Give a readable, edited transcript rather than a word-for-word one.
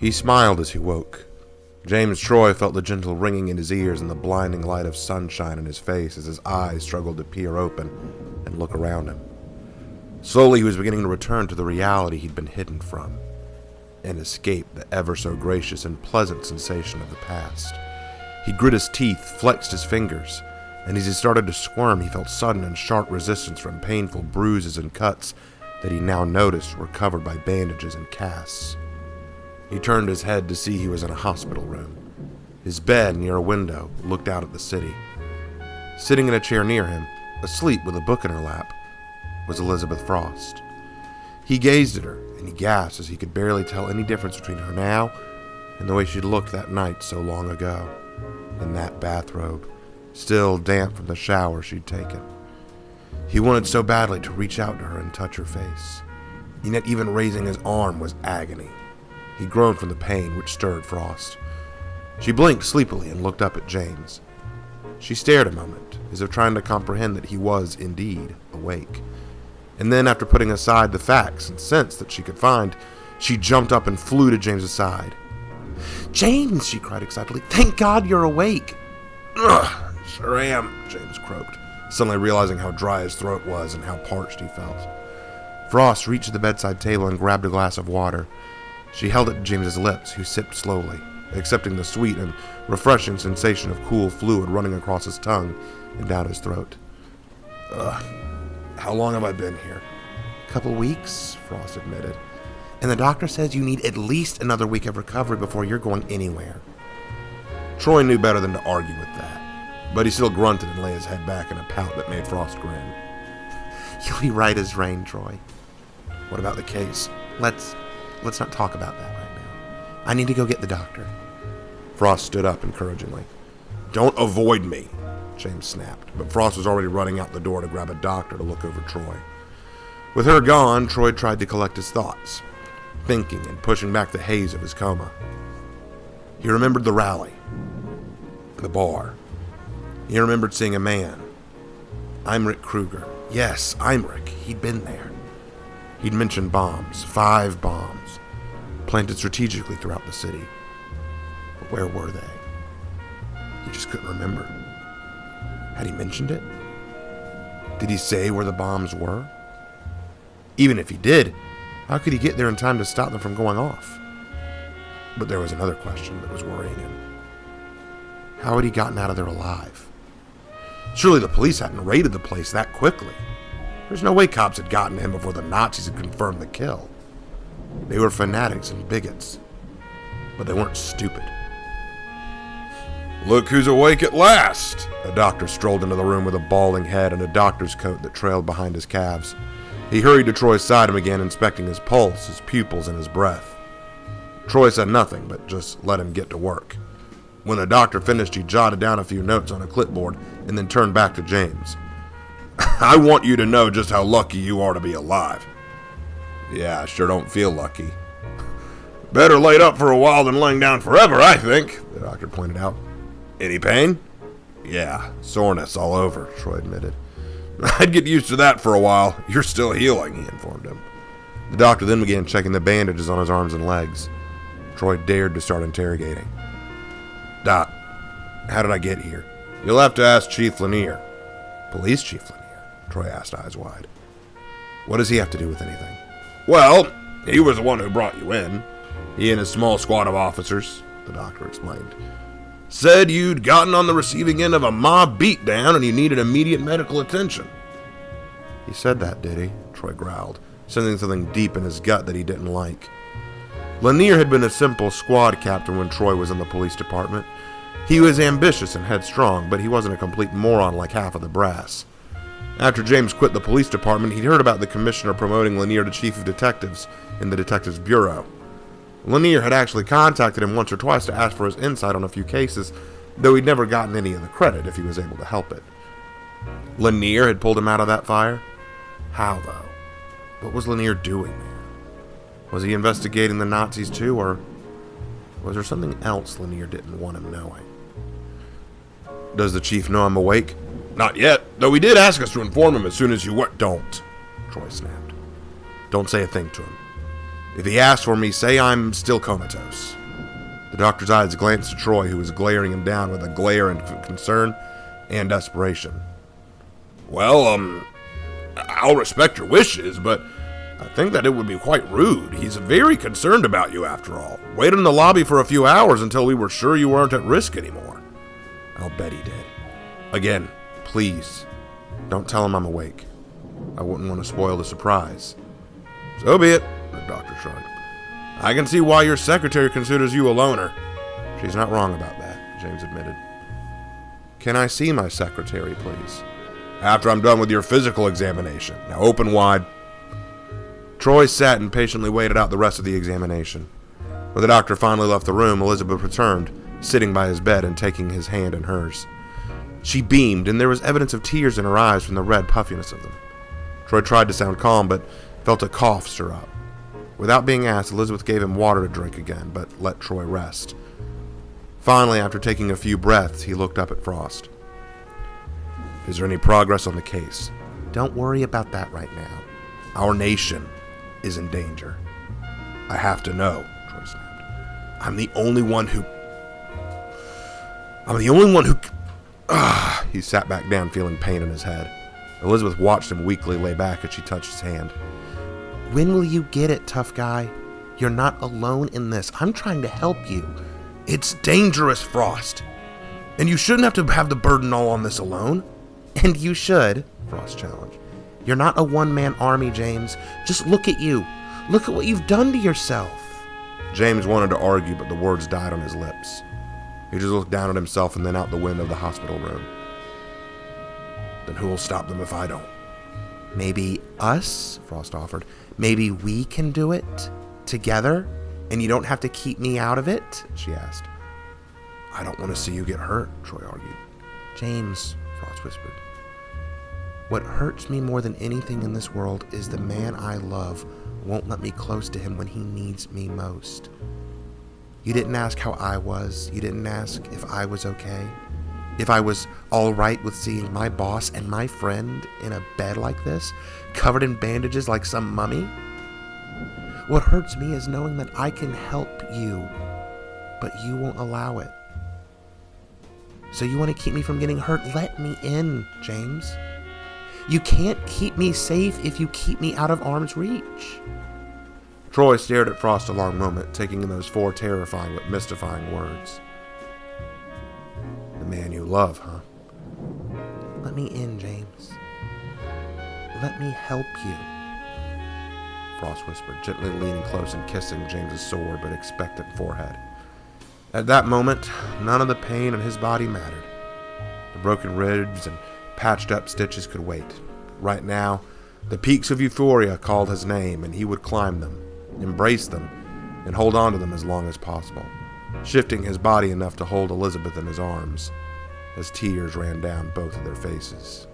He smiled as he woke. James Troy felt the gentle ringing in his ears and the blinding light of sunshine in his face as his eyes struggled to peer open and look around him. Slowly he was beginning to return to the reality he'd been hidden from, and escape the ever-so-gracious and pleasant sensation of the past. He grit his teeth, flexed his fingers, and as he started to squirm, he felt sudden and sharp resistance from painful bruises and cuts that he now noticed were covered by bandages and casts. He turned his head to see he was in a hospital room. His bed, near a window, looked out at the city. Sitting in a chair near him, asleep with a book in her lap, was Elizabeth Frost. He gazed at her, and he gasped as he could barely tell any difference between her now and the way she'd looked that night so long ago, in that bathrobe, still damp from the shower she'd taken. He wanted so badly to reach out to her and touch her face, and yet even raising his arm was agony. He groaned from the pain which stirred Frost. She blinked sleepily and looked up at James. She stared a moment, as if trying to comprehend that he was indeed awake. And then, after putting aside the facts and sense that she could find, she jumped up and flew to James's side. "James!" she cried excitedly. "Thank God you're awake!" "Ugh, sure am," James croaked, suddenly realizing how dry his throat was and how parched he felt. Frost reached the bedside table and grabbed a glass of water. She held it to James's lips, who sipped slowly, accepting the sweet and refreshing sensation of cool fluid running across his tongue and down his throat. How long have I been here?" "Couple weeks," Frost admitted. "And the doctor says you need at least another week of recovery before you're going anywhere." Troy knew better than to argue with that, but he still grunted and lay his head back in a pout that made Frost grin. "You'll be right as rain, Troy. What about the case?" Let's not talk about that right now. I need to go get the doctor." Frost stood up encouragingly. "Don't avoid me," James snapped, but Frost was already running out the door to grab a doctor to look over Troy. With her gone, Troy tried to collect his thoughts, thinking and pushing back the haze of his coma. He remembered the rally, the bar. He remembered seeing a man. Imric Kruger. Yes, Imric. He'd been there. He'd mentioned bombs, 5 bombs, planted strategically throughout the city. But where were they? He just couldn't remember. Had he mentioned it? Did he say where the bombs were? Even if he did, how could he get there in time to stop them from going off? But there was another question that was worrying him. How had he gotten out of there alive? Surely the police hadn't raided the place that quickly. There's no way cops had gotten him before the Nazis had confirmed the kill. They were fanatics and bigots, but they weren't stupid. "Look who's awake at last!" A doctor strolled into the room with a balding head and a doctor's coat that trailed behind his calves. He hurried to Troy's side and began inspecting his pulse, his pupils, and his breath. Troy said nothing, but just let him get to work. When the doctor finished, he jotted down a few notes on a clipboard and then turned back to James. "I want you to know just how lucky you are to be alive." "Yeah, I sure don't feel lucky." "Better laid up for a while than laying down forever, I think," the doctor pointed out. "Any pain?" "Yeah, soreness all over," Troy admitted. "I'd get used to that for a while. You're still healing," he informed him. The doctor then began checking the bandages on his arms and legs. Troy dared to start interrogating. "Doc, how did I get here?" "You'll have to ask Chief Lanier." "Police Chief Lanier?" Troy asked, eyes wide. "What does he have to do with anything?" "Well, he was the one who brought you in. He and his small squad of officers," the doctor explained. "Said you'd gotten on the receiving end of a mob beatdown and you needed immediate medical attention." "He said that, did he?" Troy growled, sensing something deep in his gut that he didn't like. Lanier had been a simple squad captain when Troy was in the police department. He was ambitious and headstrong, but he wasn't a complete moron like half of the brass. After James quit the police department, he'd heard about the commissioner promoting Lanier to chief of detectives in the detectives bureau. Lanier had actually contacted him once or twice to ask for his insight on a few cases, though he'd never gotten any of the credit if he was able to help it. Lanier had pulled him out of that fire? How, though? What was Lanier doing there? Was he investigating the Nazis too, or was there something else Lanier didn't want him knowing? "Does the chief know I'm awake?" "Not yet, though he did ask us to inform him as soon as you went." "Don't," Troy snapped. "Don't say a thing to him. If he asks for me, say I'm still comatose." The doctor's eyes glanced at Troy, who was glaring him down with a glare of concern and desperation. "Well, I'll respect your wishes, but I think that it would be quite rude. He's very concerned about you after all. Waited in the lobby for a few hours until we were sure you weren't at risk anymore." "I'll bet he did. Again, please, don't tell him I'm awake. I wouldn't want to spoil the surprise." "So be it," the doctor shrugged. "I can see why your secretary considers you a loner." "She's not wrong about that," James admitted. "Can I see my secretary, please?" "After I'm done with your physical examination. Now open wide." Troy sat and patiently waited out the rest of the examination. When the doctor finally left the room, Elizabeth returned, sitting by his bed and taking his hand in hers. She beamed, and there was evidence of tears in her eyes from the red puffiness of them. Troy tried to sound calm, but felt a cough stir up. Without being asked, Elizabeth gave him water to drink again, but let Troy rest. Finally, after taking a few breaths, he looked up at Frost. "Is there any progress on the case?" "Don't worry about that right now. Our nation is in danger." "I have to know," Troy snapped. I'm the only one who... He sat back down, feeling pain in his head. Elizabeth watched him weakly lay back as she touched his hand. "When will you get it, tough guy? You're not alone in this. I'm trying to help you." "It's dangerous, Frost. And you shouldn't have to have the burden all on this alone." "And you should," Frost challenged. "You're not a one-man army, James. Just look at you. Look at what you've done to yourself." James wanted to argue, but the words died on his lips. He just looked down at himself and then out the window of the hospital room. "Then who will stop them if I don't?" "Maybe us," Frost offered. "Maybe we can do it together, and you don't have to keep me out of it?" she asked. "I don't want to see you get hurt," Troy argued. "James," Frost whispered, "what hurts me more than anything in this world is the man I love won't let me close to him when he needs me most. You didn't ask how I was. You didn't ask if I was okay. If I was all right with seeing my boss and my friend in a bed like this, covered in bandages like some mummy. What hurts me is knowing that I can help you, but you won't allow it. So you want to keep me from getting hurt? Let me in, James. You can't keep me safe if you keep me out of arm's reach." Troy stared at Frost a long moment, taking in those four terrifying but mystifying words. "The man you love, huh?" "Let me in, James. Let me help you," Frost whispered, gently leaning close and kissing James's sore but expectant forehead. At that moment, none of the pain in his body mattered. The broken ribs and patched-up stitches could wait. Right now, the peaks of euphoria called his name, and he would climb them, embrace them, and hold on to them as long as possible, shifting his body enough to hold Elizabeth in his arms as tears ran down both of their faces.